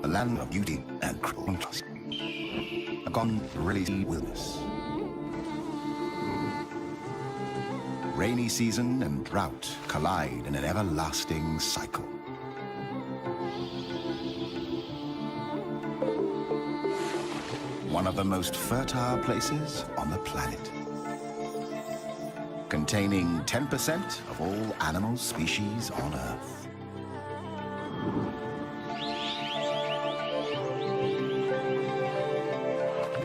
A land of beauty and contrast. A gone really wilderness. Rainy season and drought collide in an everlasting cycle. One of the most fertile places on the planet. Containing 10% of all animal species on Earth.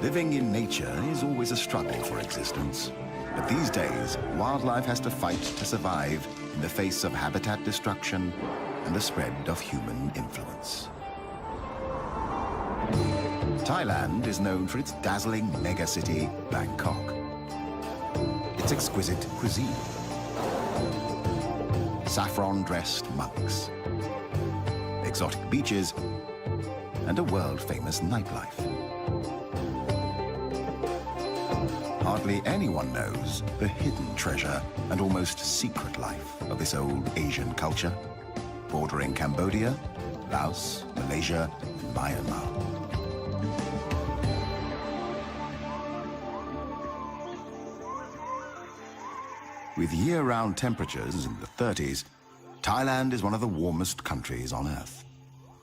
Living in nature is always a struggle for existence. But these days, wildlife has to fight to survive in the face of habitat destruction and the spread of human influence. Thailand is known for its dazzling megacity, Bangkok. Its exquisite cuisine. Saffron-dressed monks. Exotic beaches, and a world-famous nightlife. Hardly anyone knows the hidden treasure and almost secret life of this old Asian culture, bordering Cambodia, Laos, Malaysia, and Myanmar. With year-round temperatures in the 30s, Thailand is one of the warmest countries on Earth,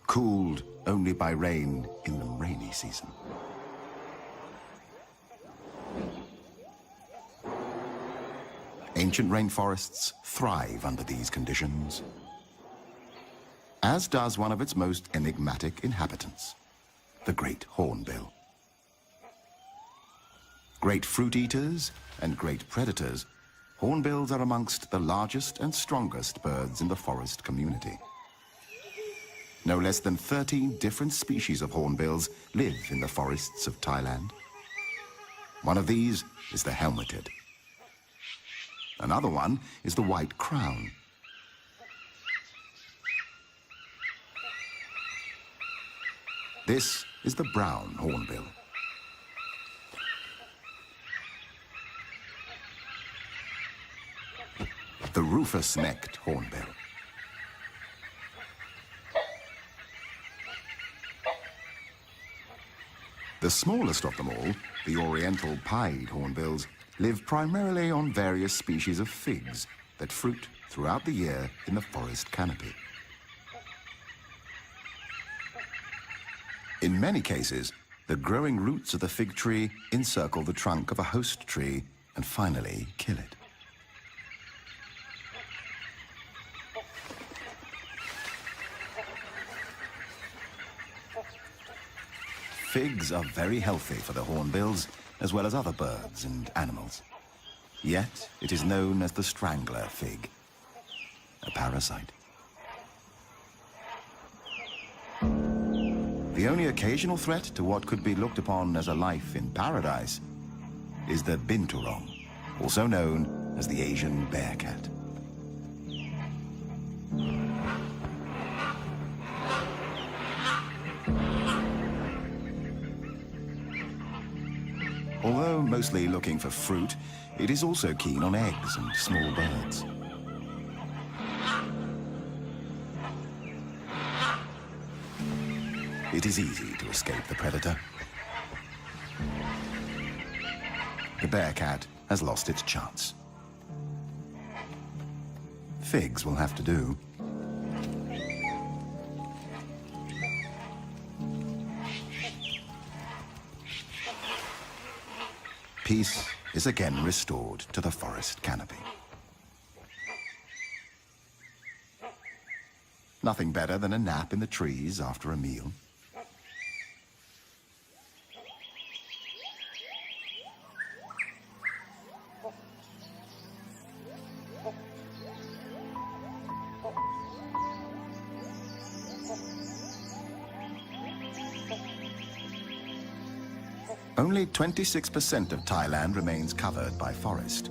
cooled only by rain in the rainy season. Ancient rainforests thrive under these conditions, as does one of its most enigmatic inhabitants, the great hornbill. Great fruit eaters and great predators, hornbills are amongst the largest and strongest birds in the forest community. No less than 13 different species of hornbills live in the forests of Thailand. One of these is the helmeted. Another one is the white crown. This is the brown hornbill. The rufous-necked hornbill. The smallest of them all, the oriental pied hornbills, live primarily on various species of figs that fruit throughout the year in the forest canopy. In many cases, the growing roots of the fig tree encircle the trunk of a host tree and finally kill it. Figs are very healthy for the hornbills, as well as other birds and animals. Yet, it is known as the strangler fig, a parasite. The only occasional threat to what could be looked upon as a life in paradise is the binturong, also known as the Asian bear cat. Although mostly looking for fruit, it is also keen on eggs and small birds. It is easy to escape the predator. The bear cat has lost its chance. Figs will have to do. Peace is again restored to the forest canopy. Nothing better than a nap in the trees after a meal. Only 26% of Thailand remains covered by forest,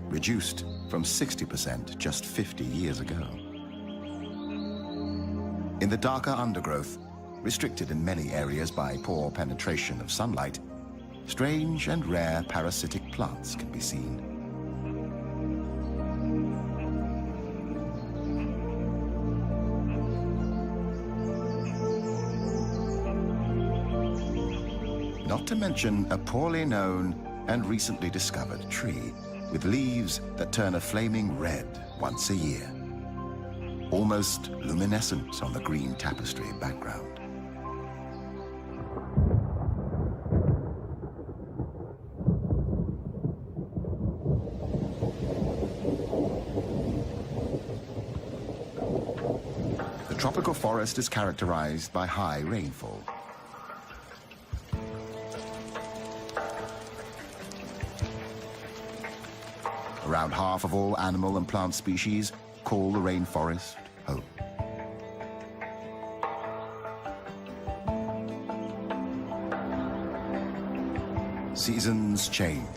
reduced from 60% just 50 years ago. In the darker undergrowth, restricted in many areas by poor penetration of sunlight, strange and rare parasitic plants can be seen. Not to mention a poorly known and recently discovered tree with leaves that turn a flaming red once a year, almost luminescent on the green tapestry background. The tropical forest is characterized by high rainfall. Around half of all animal and plant species call the rainforest home. Seasons change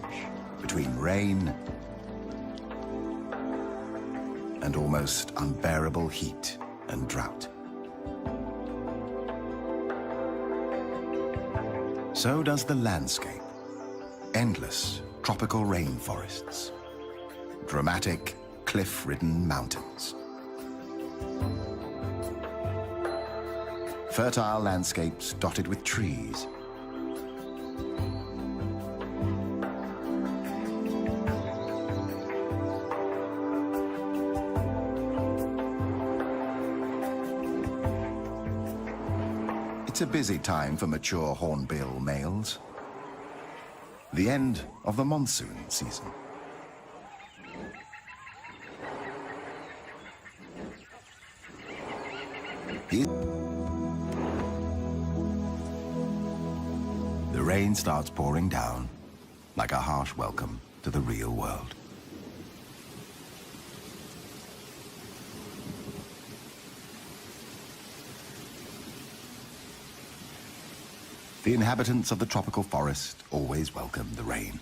between rain and almost unbearable heat and drought. So does the landscape. Endless tropical rainforests. Dramatic, cliff-ridden mountains. Fertile landscapes dotted with trees. It's a busy time for mature hornbill males. The end of the monsoon season. The rain starts pouring down like a harsh welcome to the real world. The inhabitants of the tropical forest always welcome the rain.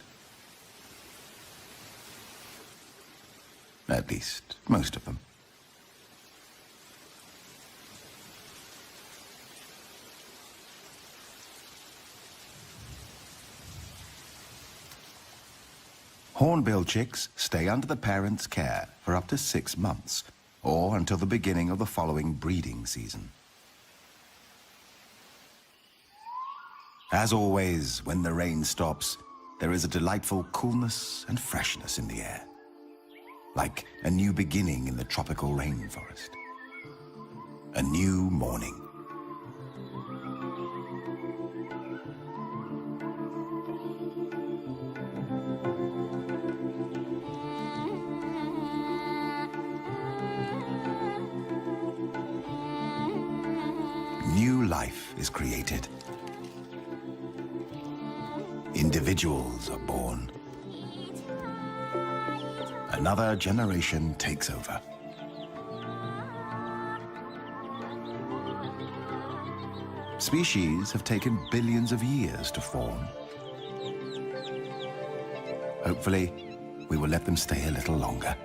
At least, most of them. Hornbill chicks stay under the parents' care for up to 6 months, or until the beginning of the following breeding season. As always, when the rain stops, there is a delightful coolness and freshness in the air, like a new beginning in the tropical rainforest. A new morning. New life is created. Individuals are born. Another generation takes over. Species have taken billions of years to form. Hopefully, we will let them stay a little longer.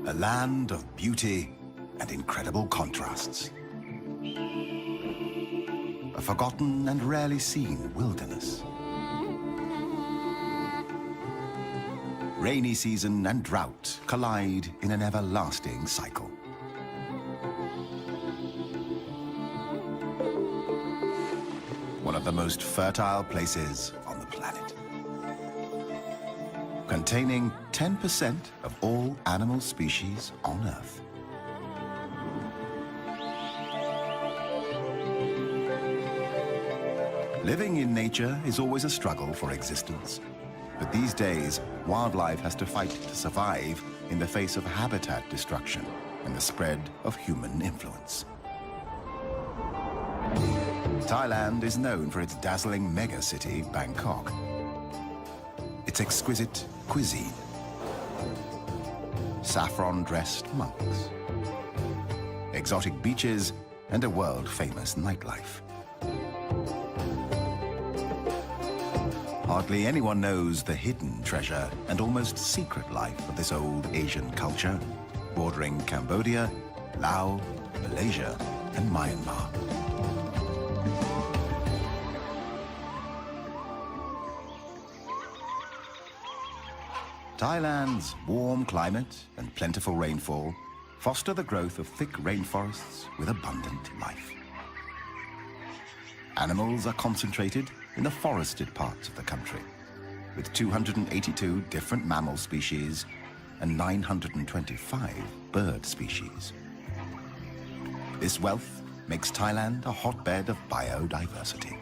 A land of beauty and incredible contrasts. A forgotten and rarely seen wilderness. Rainy season and drought collide in an everlasting cycle. One of the most fertile places on the planet. Containing 10% of all animal species on Earth. Living in nature is always a struggle for existence. But these days, wildlife has to fight to survive in the face of habitat destruction and the spread of human influence. Thailand is known for its dazzling mega-city, Bangkok. Its exquisite cuisine. Saffron-dressed monks. exotic beaches, and a world-famous nightlife. Hardly anyone knows the hidden treasure and almost secret life of this old Asian culture, bordering Cambodia, Laos, Malaysia, and Myanmar. Thailand's warm climate and plentiful rainfall foster the growth of thick rainforests with abundant life. Animals are concentrated in the forested parts of the country, with 282 different mammal species and 925 bird species. This wealth makes Thailand a hotbed of biodiversity.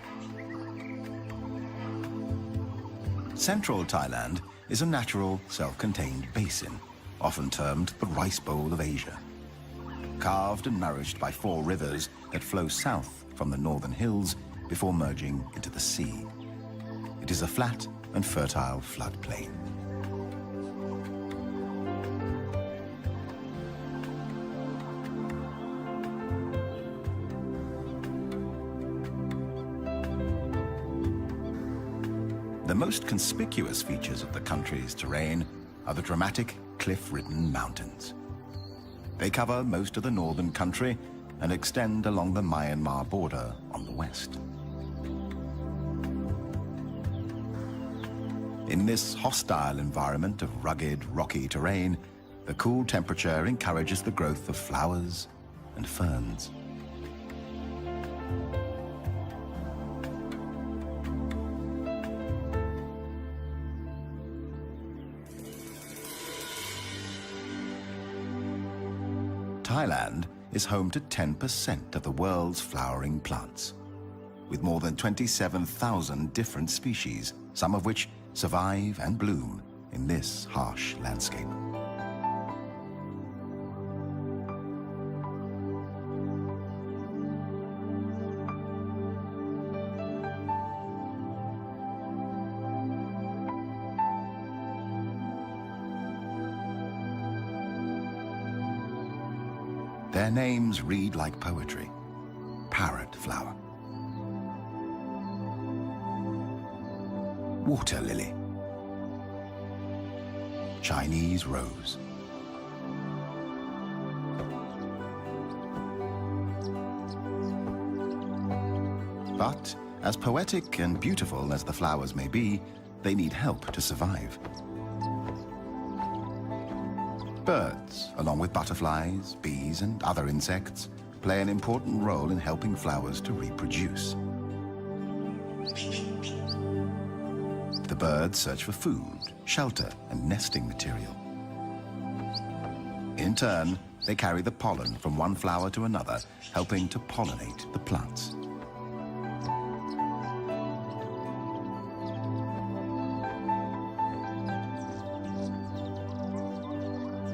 Central Thailand is a natural, self-contained basin, often termed the Rice Bowl of Asia. Carved and nourished by 4 rivers that flow south from the northern hills before merging into the sea. It is a flat and fertile floodplain. The most conspicuous features of the country's terrain are the dramatic cliff-ridden mountains. They cover most of the northern country and extend along the Myanmar border on the west. In this hostile environment of rugged, rocky terrain, the cool temperature encourages the growth of flowers and ferns. Thailand is home to 10% of the world's flowering plants, with more than 27,000 different species, some of which survive and bloom in this harsh landscape. Their names read like poetry. Parrot flower, water lily, Chinese rose, but as poetic and beautiful as the flowers may be, they need help to survive. Birds, along with butterflies, bees, and other insects, play an important role in helping flowers to reproduce. The birds search for food, shelter, and nesting material. In turn, they carry the pollen from one flower to another, helping to pollinate the plants.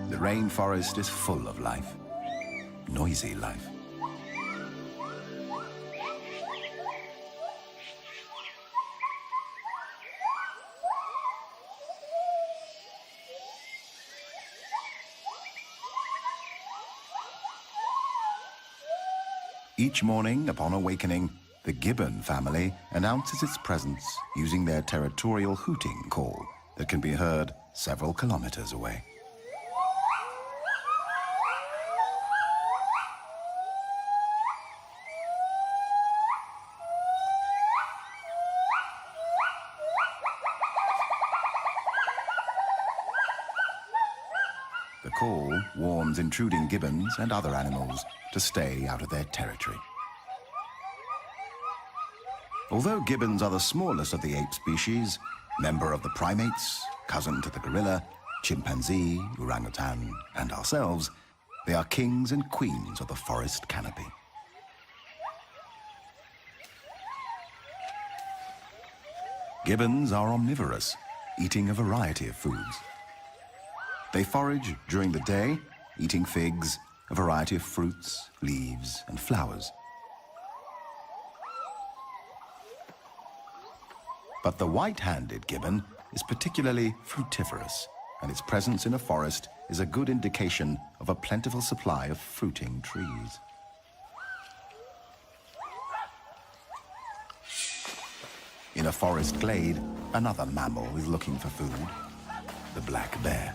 The rainforest is full of life, noisy life. Each morning, upon awakening, the gibbon family announces its presence using their territorial hooting call that can be heard several kilometers away. The call warns intruding gibbons and other animals to stay out of their territory. Although gibbons are the smallest of the ape species, member of the primates, cousin to the gorilla, chimpanzee, orangutan, and ourselves, they are kings and queens of the forest canopy. Gibbons are omnivorous, eating a variety of foods. They forage during the day, eating figs, a variety of fruits, leaves, and flowers. But the white-handed gibbon is particularly fruitiferous and its presence in a forest is a good indication of a plentiful supply of fruiting trees. In a forest glade, another mammal is looking for food, the black bear.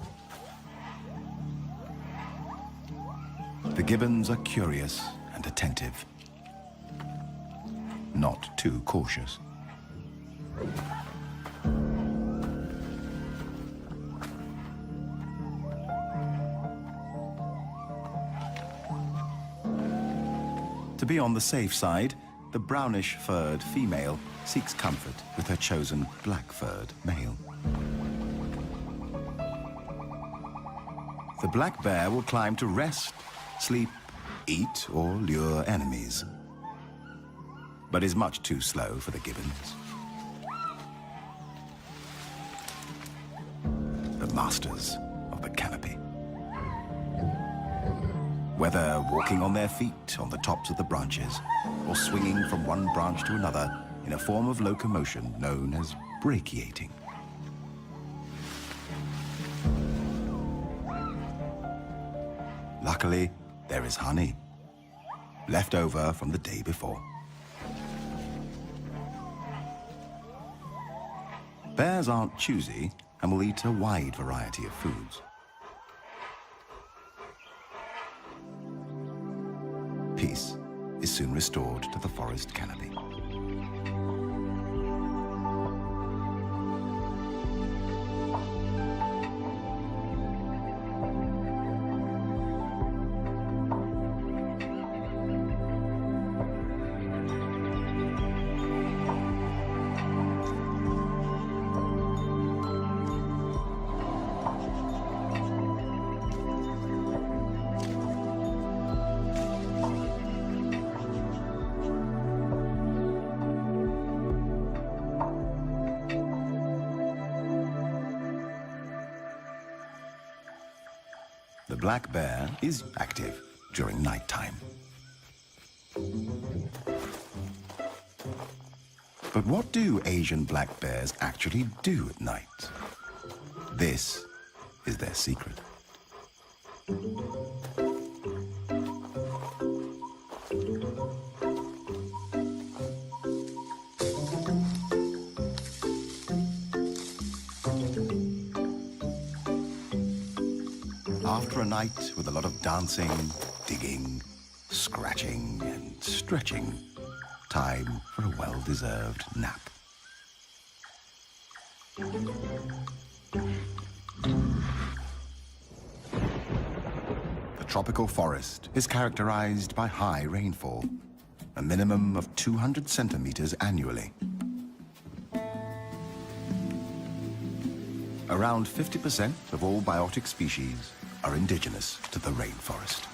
The gibbons are curious and attentive, not too cautious. To be on the safe side, the brownish-furred female seeks comfort with her chosen black-furred male. The black bear will climb to rest, sleep, eat, or lure enemies, but is much too slow for the gibbons. The masters of the canopy. Whether walking on their feet on the tops of the branches, or swinging from one branch to another in a form of locomotion known as brachiating. Luckily, there is honey, left over from the day before. Bears aren't choosy and will eat a wide variety of foods. Peace is soon restored to the forest canopy. The black bear is active during nighttime. But what do Asian black bears actually do at night? This is their secret. After a night with a lot of dancing, digging, scratching, and stretching, time for a well-deserved nap. The tropical forest is characterized by high rainfall, a minimum of 200 centimeters annually. Around 50% of all biotic species are indigenous to the rainforest.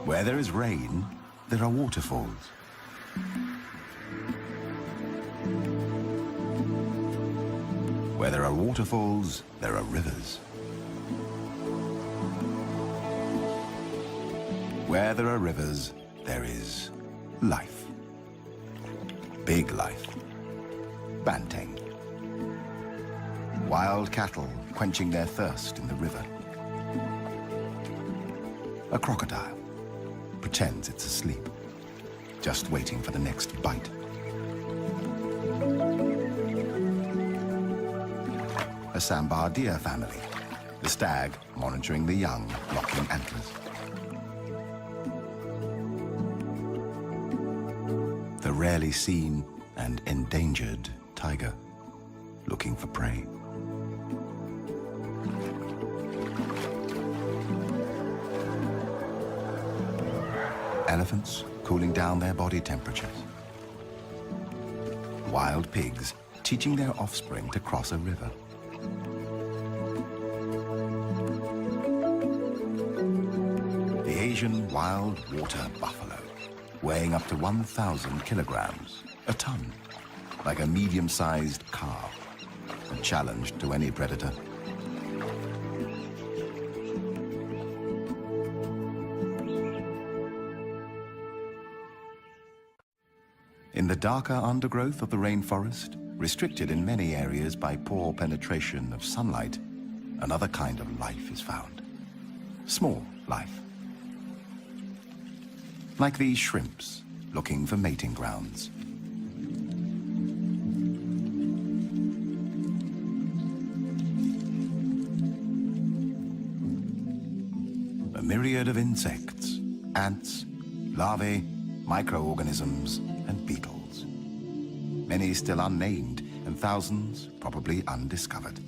Where there is rain, there are waterfalls. Where there are waterfalls, there are rivers. Where there are rivers, there is life. Big life. Banteng. Wild cattle quenching their thirst in the river. A crocodile pretends it's asleep, just waiting for the next bite. A sambar deer family, the stag monitoring the young locking antlers. The rarely seen and endangered tiger looking for prey. Elephants cooling down their body temperatures. Wild pigs teaching their offspring to cross a river. The Asian wild water buffalo, weighing up to 1,000 kilograms, a ton, like a medium-sized calf, a challenge to any predator. In the darker undergrowth of the rainforest, restricted in many areas by poor penetration of sunlight, another kind of life is found. Small life. Like these shrimps looking for mating grounds. A myriad of insects, ants, larvae, microorganisms, and beetles. Many still unnamed, and thousands probably undiscovered.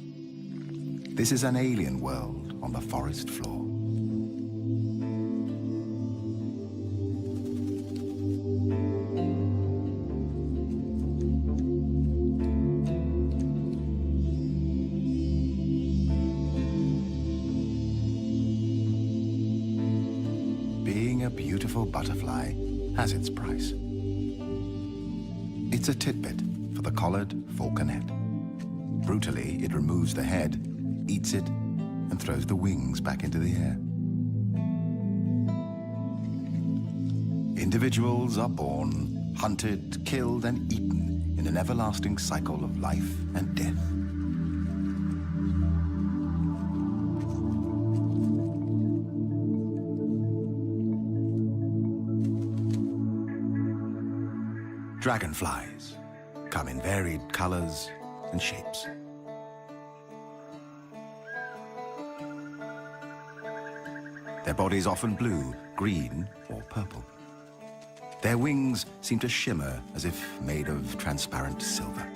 This is an alien world on the forest floor. Being a beautiful butterfly has its price. It's a titbit for the collared falconet. Brutally, it removes the head, eats it, and throws the wings back into the air. Individuals are born, hunted, killed, and eaten in an everlasting cycle of life and death. Dragonflies come in varied colors and shapes. Their bodies often blue, green, or purple. Their wings seem to shimmer as if made of transparent silver.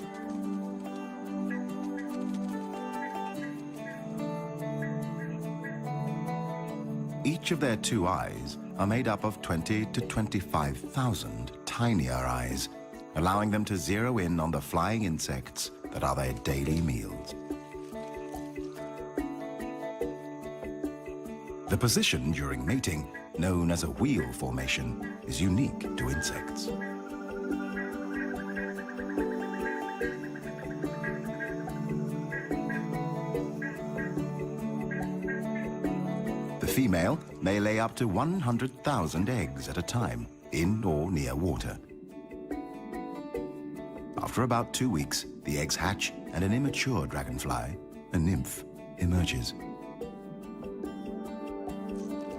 Each of their two eyes are made up of 20 to 25,000 tinier eyes, allowing them to zero in on the flying insects that are their daily meals. The position during mating, known as a wheel formation, is unique to insects. The female may lay up to 100,000 eggs at a time, in or near water. After about 2 weeks, the eggs hatch and an immature dragonfly, a nymph, emerges.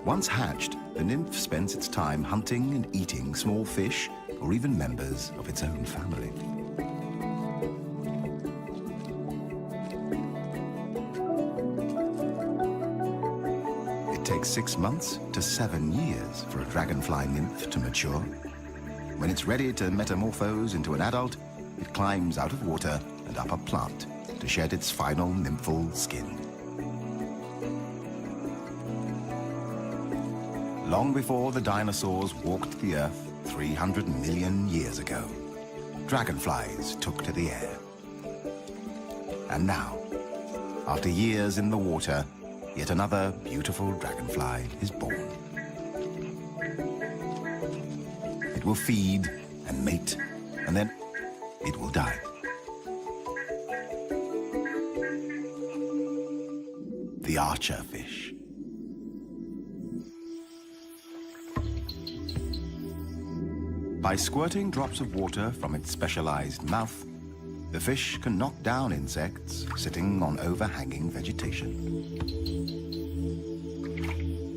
Once hatched, the nymph spends its time hunting and eating small fish or even members of its own family. It takes 6 months to 7 years for a dragonfly nymph to mature. When it's ready to metamorphose into an adult, it climbs out of water and up a plant to shed its final nymphal skin. Long before the dinosaurs walked the earth 300 million years ago, dragonflies took to the air. And now, after years in the water, yet another beautiful dragonfly is born. It will feed and mate, and then it will die. The archer fish. By squirting drops of water from its specialized mouth, the fish can knock down insects sitting on overhanging vegetation.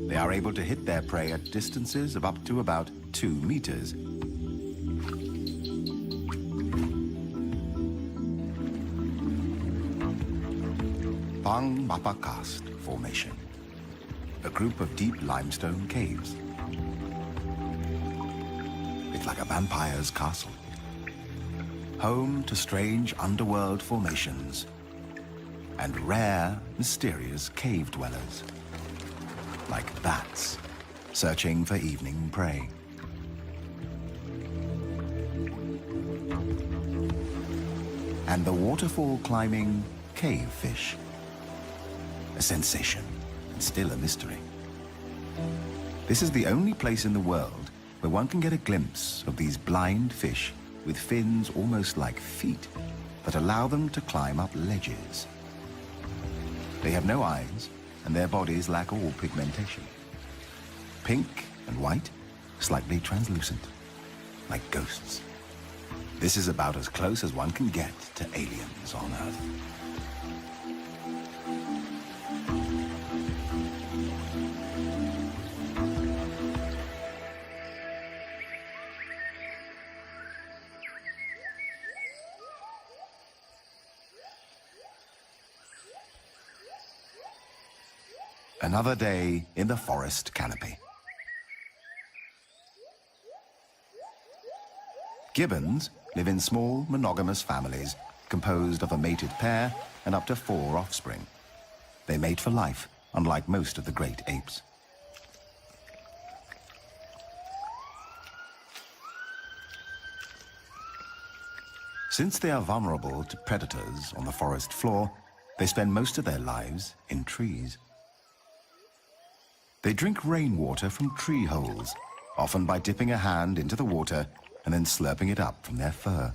They are able to hit their prey at distances of up to about 2 meters. Pang Mapa Karst Formation, a group of deep limestone caves. It's like a vampire's castle, home to strange underworld formations and rare, mysterious cave dwellers, like bats searching for evening prey. And the waterfall climbing cave fish, a sensation and still a mystery. This is the only place in the world where one can get a glimpse of these blind fish with fins almost like feet that allow them to climb up ledges. They have no eyes, and their bodies lack all pigmentation. Pink and white, slightly translucent, like ghosts. This is about as close as one can get to aliens on Earth. Another day in the forest canopy. Gibbons live in small, monogamous families composed of a mated pair and up to 4 offspring. They mate for life, unlike most of the great apes. Since they are vulnerable to predators on the forest floor, they spend most of their lives in trees. They drink rainwater from tree holes, often by dipping a hand into the water and then slurping it up from their fur.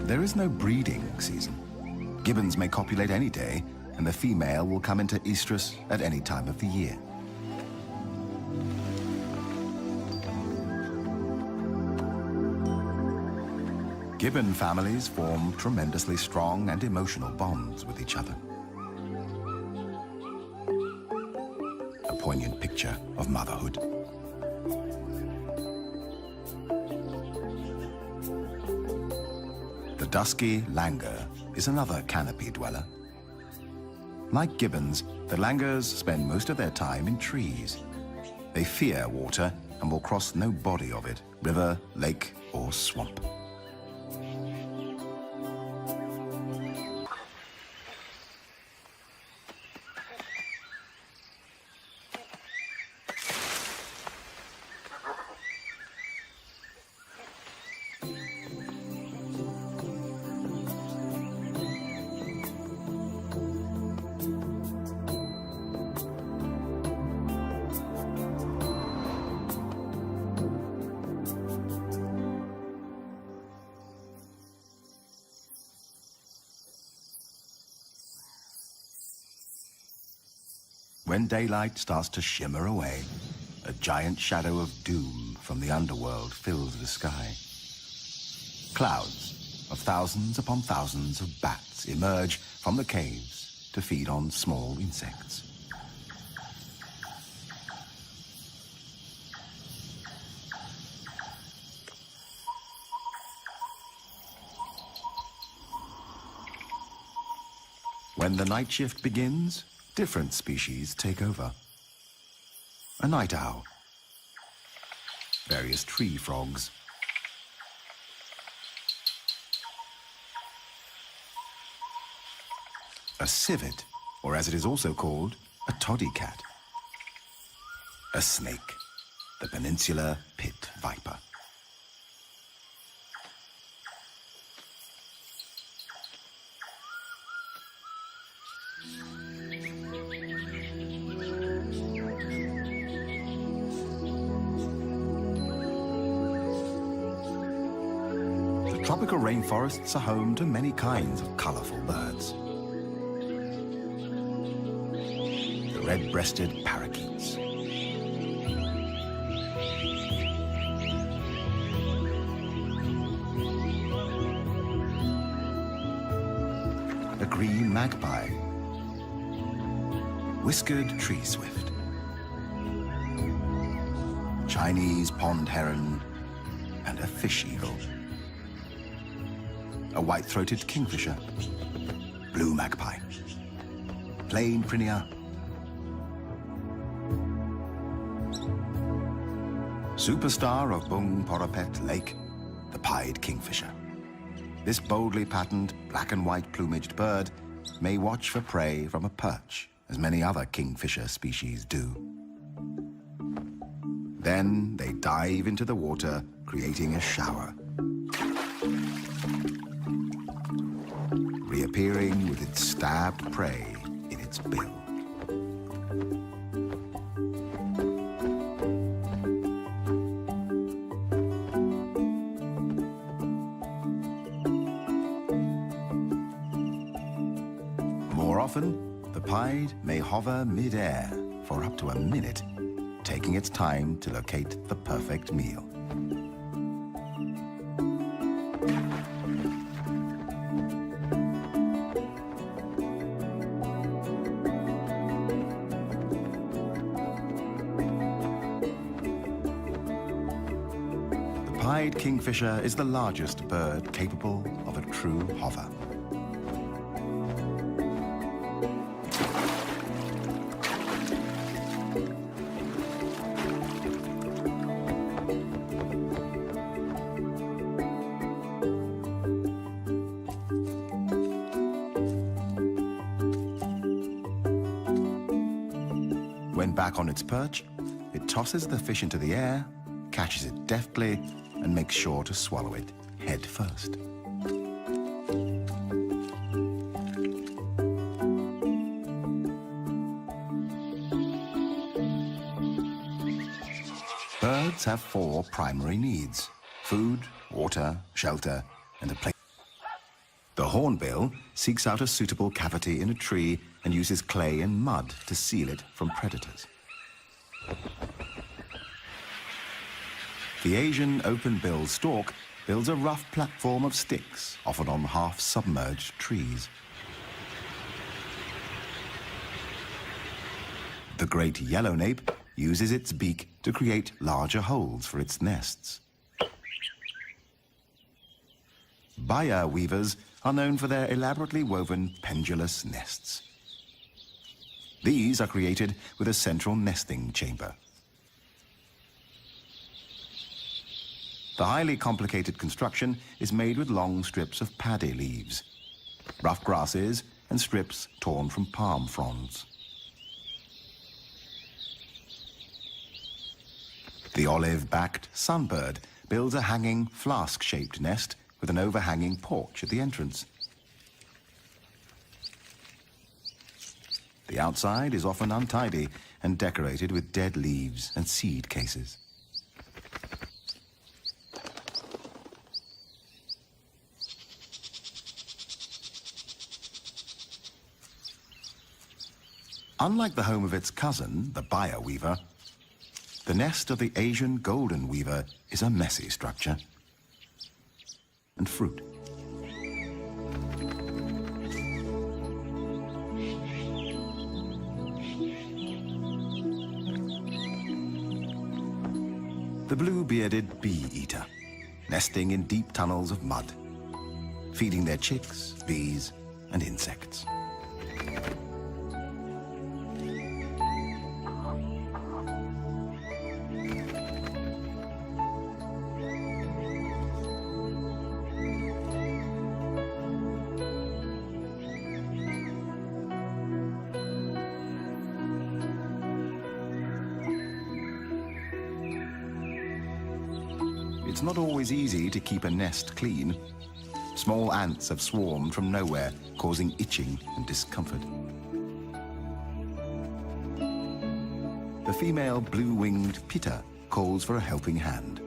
There is no breeding season. Gibbons may copulate any day, and the female will come into estrus at any time of the year. Gibbon families form tremendously strong and emotional bonds with each other. A poignant picture of motherhood. The dusky langur is another canopy dweller. Like gibbons, the langurs spend most of their time in trees. They fear water and will cross no body of it, river, lake, or swamp. When daylight starts to shimmer away, a giant shadow of doom from the underworld fills the sky. Clouds of thousands upon thousands of bats emerge from the caves to feed on small insects. When the night shift begins, different species take over. A night owl, various tree frogs, a civet, or as it is also called, a toddy cat, a snake, the peninsular pit viper. Tropical rainforests are home to many kinds of colorful birds. The red-breasted parakeets, the green magpie, whiskered tree swift, Chinese pond heron, and a fish eagle. A white-throated kingfisher, blue magpie, plain prinia, superstar of Bung Porapet Lake, the pied kingfisher. This boldly patterned black and white plumaged bird may watch for prey from a perch, as many other kingfisher species do. Then they dive into the water, creating a shower. appearing with its stabbed prey in its bill. More often, the pied may hover mid-air for up to a minute, taking its time to locate the perfect meal. The pied kingfisher is the largest bird capable of a true hover. When back on its perch, it tosses the fish into the air, catches it deftly, and makes sure to swallow it head first. Birds have 4 primary needs: food, water, shelter, and a place. The hornbill seeks out a suitable cavity in a tree and uses clay and mud to seal it from predators. The Asian open-billed stork builds a rough platform of sticks, often on half-submerged trees. The great yellownape uses its beak to create larger holes for its nests. Baya weavers are known for their elaborately woven pendulous nests. These are created with a central nesting chamber. The highly complicated construction is made with long strips of paddy leaves, rough grasses, and strips torn from palm fronds. The olive-backed sunbird builds a hanging flask-shaped nest with an overhanging porch at the entrance. The outside is often untidy and decorated with dead leaves and seed cases. Unlike the home of its cousin, the Baya weaver, the nest of the Asian golden weaver is a messy structure. And fruit. The blue-bearded bee-eater, nesting in deep tunnels of mud, feeding their chicks, bees, and insects. It's not always easy to keep a nest clean. Small ants have swarmed from nowhere, causing itching and discomfort. The female blue-winged pitta calls for a helping hand,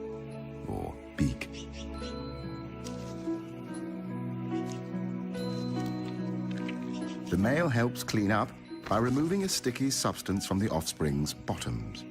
or beak. The male helps clean up by removing a sticky substance from the offspring's bottoms.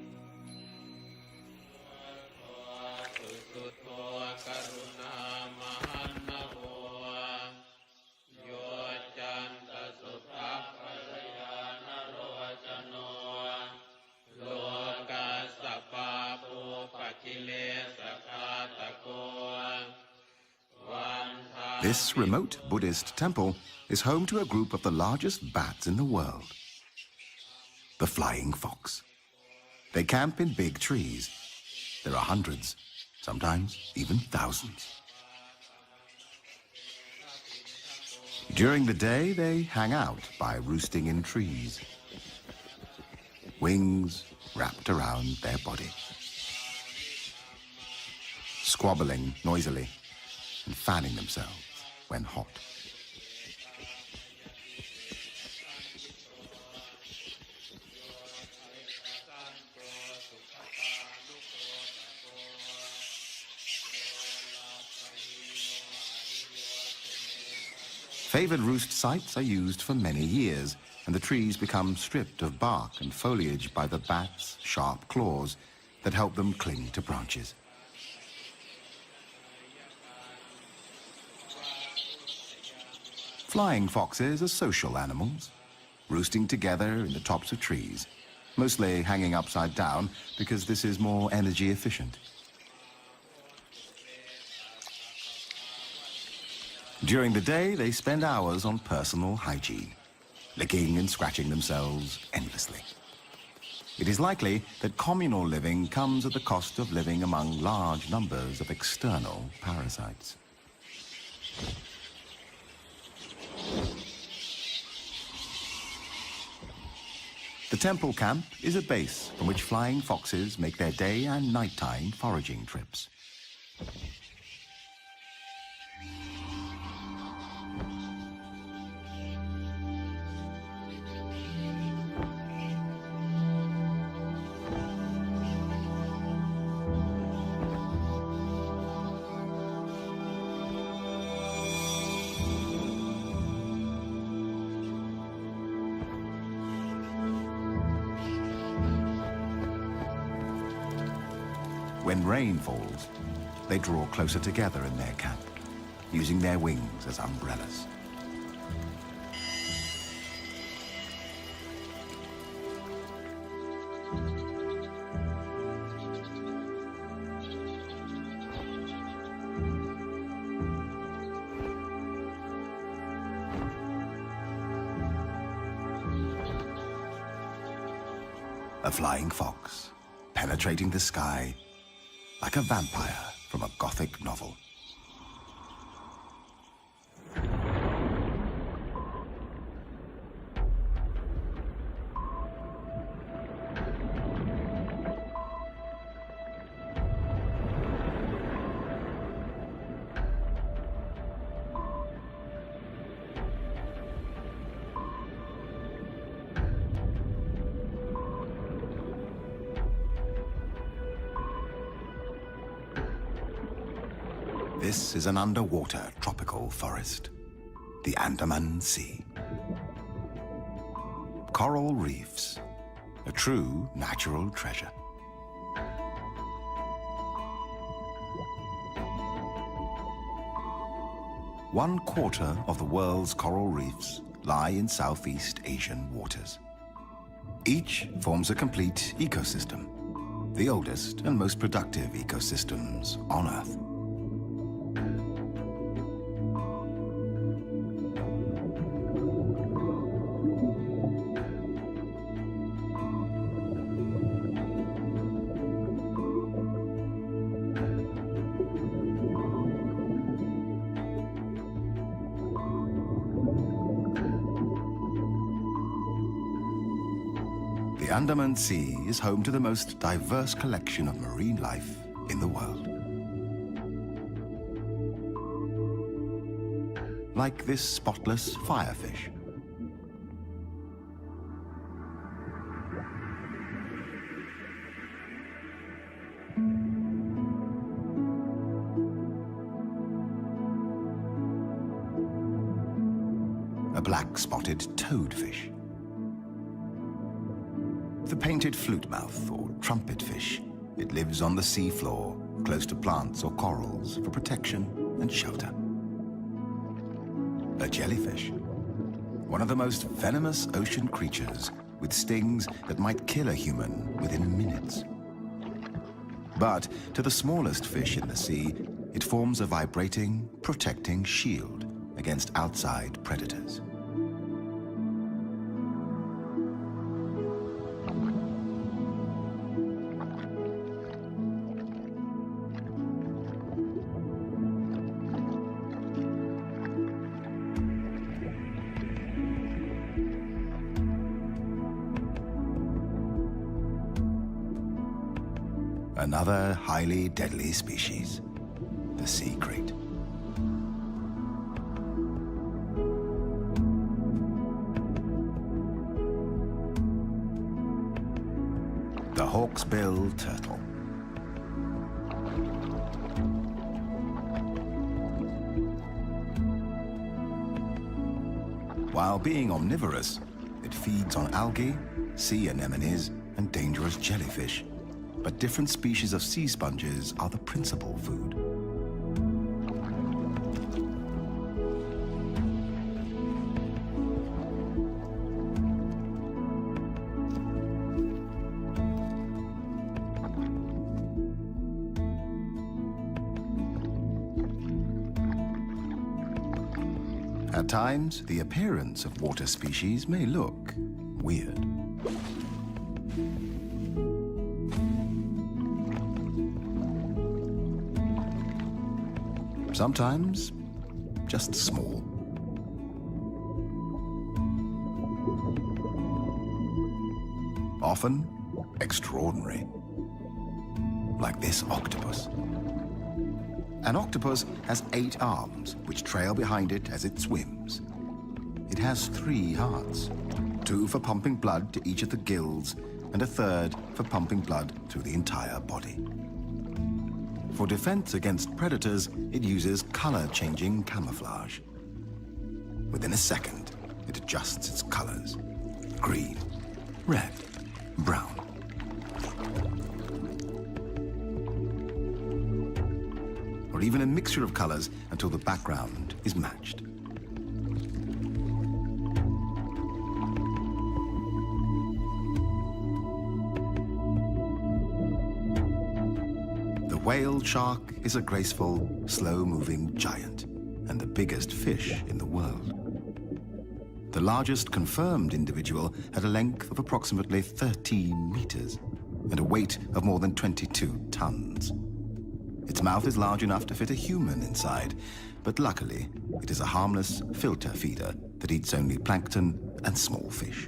This remote Buddhist temple is home to a group of the largest bats in the world, the flying fox. They camp in big trees. There are hundreds, sometimes even thousands. During the day, they hang out by roosting in trees, wings wrapped around their body, squabbling noisily and fanning themselves when hot. Favored roost sites are used for many years, and the trees become stripped of bark and foliage by the bats' sharp claws that help them cling to branches. Flying foxes are social animals, roosting together in the tops of trees, mostly hanging upside down because this is more energy efficient. During the day, they spend hours on personal hygiene, licking and scratching themselves endlessly. It is likely that communal living comes at the cost of living among large numbers of external parasites. The temple camp is a base from which flying foxes make their day and nighttime foraging trips. When rain falls, they draw closer together in their camp, using their wings as umbrellas. A flying fox, penetrating the sky like a vampire from a Gothic novel. This is an underwater tropical forest, the Andaman Sea. Coral reefs, a true natural treasure. One quarter of the world's coral reefs lie in Southeast Asian waters. Each forms a complete ecosystem, the oldest and most productive ecosystems on Earth. The Andaman Sea is home to the most diverse collection of marine life in the world. Like this spotless firefish. A black-spotted toadfish. The painted flutemouth or trumpetfish. It lives on the seafloor, close to plants or corals for protection and shelter. A jellyfish, one of the most venomous ocean creatures with stings that might kill a human within minutes. But to the smallest fish in the sea, it forms a vibrating, protecting shield against outside predators. Another highly deadly species, the sea crate. The hawksbill turtle. While being omnivorous, it feeds on algae, sea anemones, and dangerous jellyfish. But different species of sea sponges are the principal food. At times, the appearance of water species may look weird. Sometimes, just small. Often, extraordinary. Like this octopus. An octopus has 8 arms, which trail behind it as it swims. It has 3 hearts, 2 for pumping blood to each of the gills, and a third for pumping blood through the entire body. For defense against predators, it uses color-changing camouflage. Within a second, it adjusts its colors: green, red, brown. Or even a mixture of colors until the background is matched. The whale shark is a graceful, slow-moving giant and the biggest fish in the world. The largest confirmed individual had a length of approximately 13 meters and a weight of more than 22 tons. Its mouth is large enough to fit a human inside, but luckily, it is a harmless filter feeder that eats only plankton and small fish.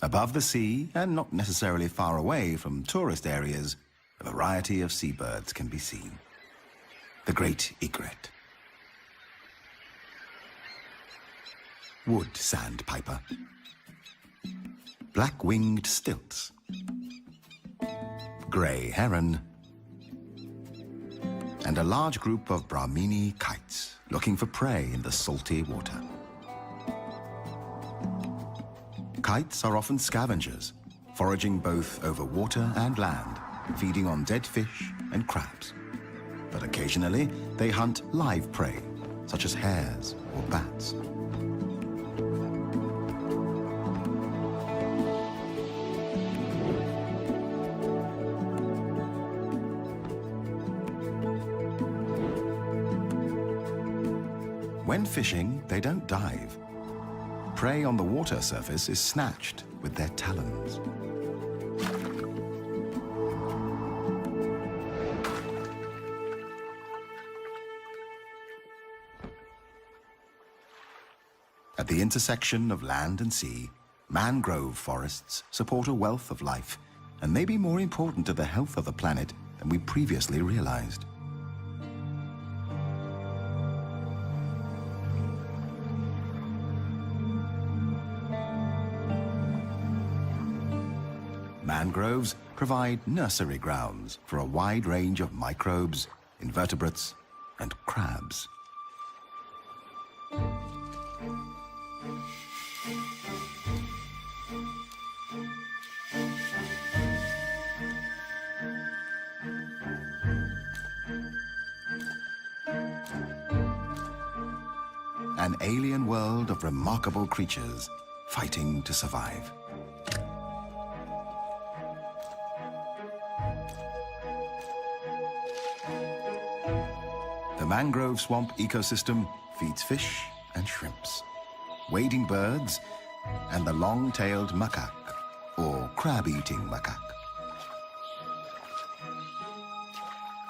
Above the sea, and not necessarily far away from tourist areas, a variety of seabirds can be seen. The great egret, wood sandpiper, black-winged stilts, grey heron, and a large group of Brahmini kites looking for prey in the salty water. Kites are often scavengers, foraging both over water and land, feeding on dead fish and crabs. But occasionally, they hunt live prey, such as hares or bats. When fishing, they don't dive. Prey on the water surface is snatched with their talons. At the intersection of land and sea, mangrove forests support a wealth of life and may be more important to the health of the planet than we previously realized. Mangroves provide nursery grounds for a wide range of microbes, invertebrates, and crabs. An alien world of remarkable creatures fighting to survive. The mangrove swamp ecosystem feeds fish and shrimps, wading birds, and the long-tailed macaque, or crab-eating macaque.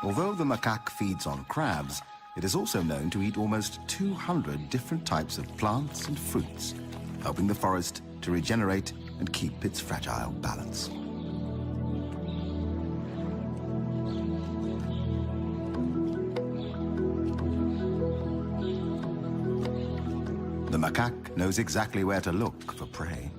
Although the macaque feeds on crabs, it is also known to eat almost 200 different types of plants and fruits, helping the forest to regenerate and keep its fragile balance. The macaque knows exactly where to look for prey.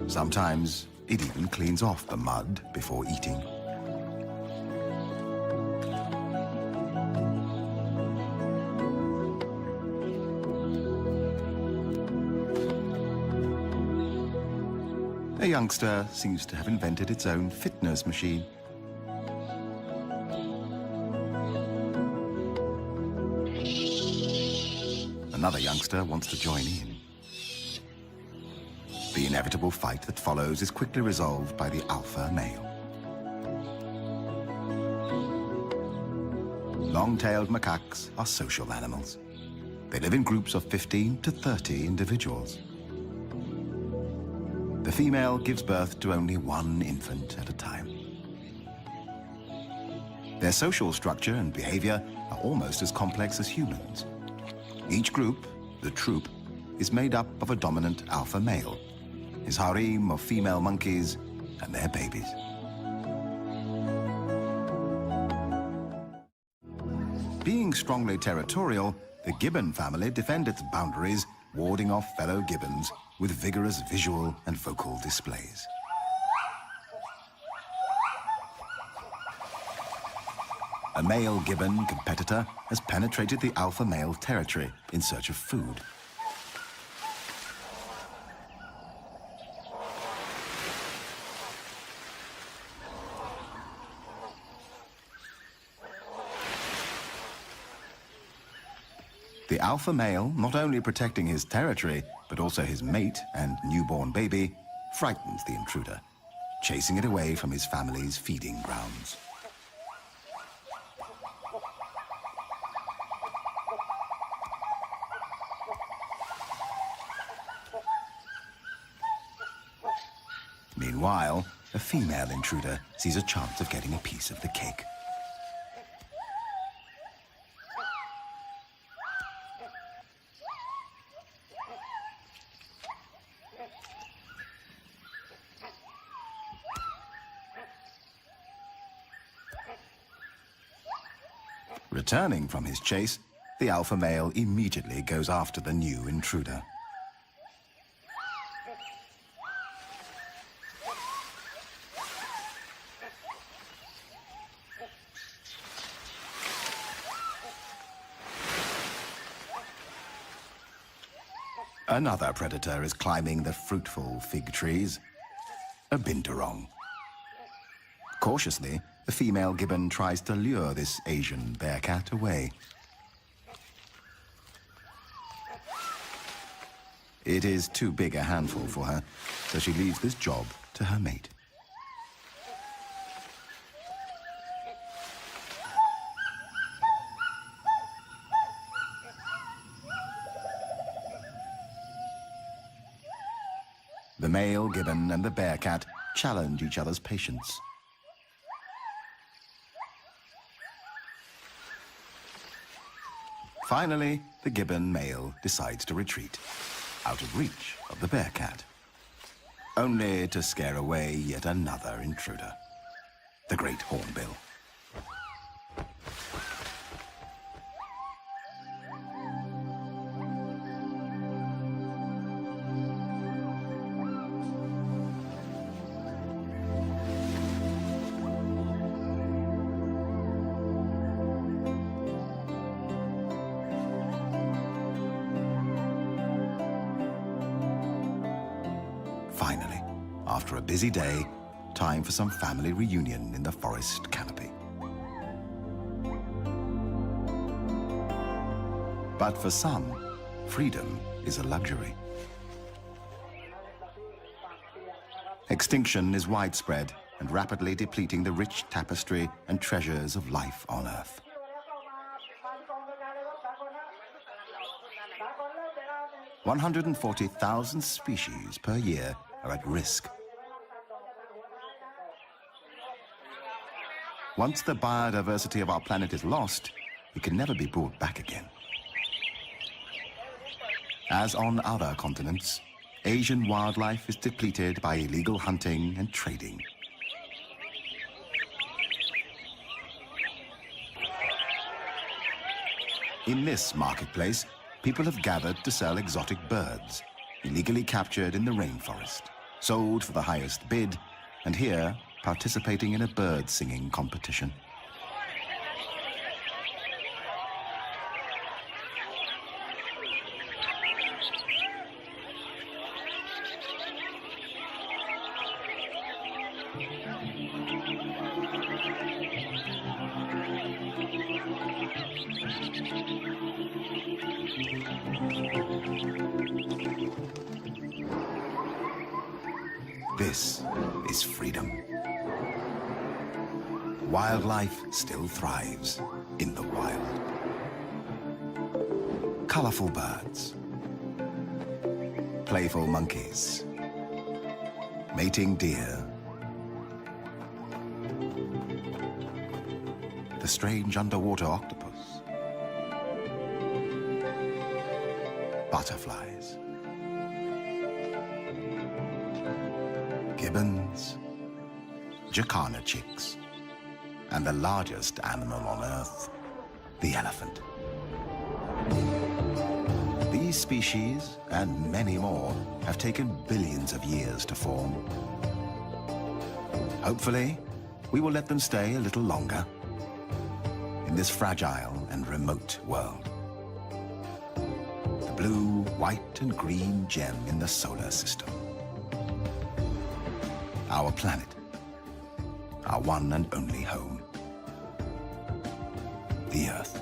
Sometimes it even cleans off the mud before eating. A youngster seems to have invented its own fitness machine. Another youngster wants to join in. The inevitable fight that follows is quickly resolved by the alpha male. Long-tailed macaques are social animals. They live in groups of 15 to 30 individuals. The female gives birth to only one infant at a time. Their social structure and behavior are almost as complex as humans. Each group, the troop, is made up of a dominant alpha male, his harem of female monkeys, and their babies. Being strongly territorial, the gibbon family defend its boundaries, warding off fellow gibbons with vigorous visual and vocal displays. A male gibbon competitor has penetrated the alpha male territory in search of food. The alpha male, not only protecting his territory, but also his mate and newborn baby, frightens the intruder, chasing it away from his family's feeding grounds. Meanwhile, a female intruder sees a chance of getting a piece of the cake. Returning from his chase, the alpha male immediately goes after the new intruder. Another predator is climbing the fruitful fig trees, a binturong. Cautiously, the female gibbon tries to lure this Asian bearcat away. It is too big a handful for her, so she leaves this job to her mate. The male gibbon and the bearcat challenge each other's patience. Finally, the gibbon male decides to retreat, out of reach of the bearcat, only to scare away yet another intruder, the great hornbill. Finally, after a busy day, time for some family reunion in the forest canopy. But for some, freedom is a luxury. Extinction is widespread and rapidly depleting the rich tapestry and treasures of life on Earth. 140,000 species per year are at risk. Once the biodiversity of our planet is lost, it can never be brought back again. As on other continents, Asian wildlife is depleted by illegal hunting and trading. In this marketplace, people have gathered to sell exotic birds, illegally captured in the rainforest, sold for the highest bid, and here participating in a bird singing competition. This is freedom. Wildlife still thrives in the wild. Colorful birds, playful monkeys, mating deer, the strange underwater octopus, butterflies, gibbons, jacana chicks, and the largest animal on Earth, the elephant. These species, and many more, have taken billions of years to form. Hopefully, we will let them stay a little longer in this fragile and remote world. The blue, white, and green gem in the solar system. Our planet, our one and only home, the Earth.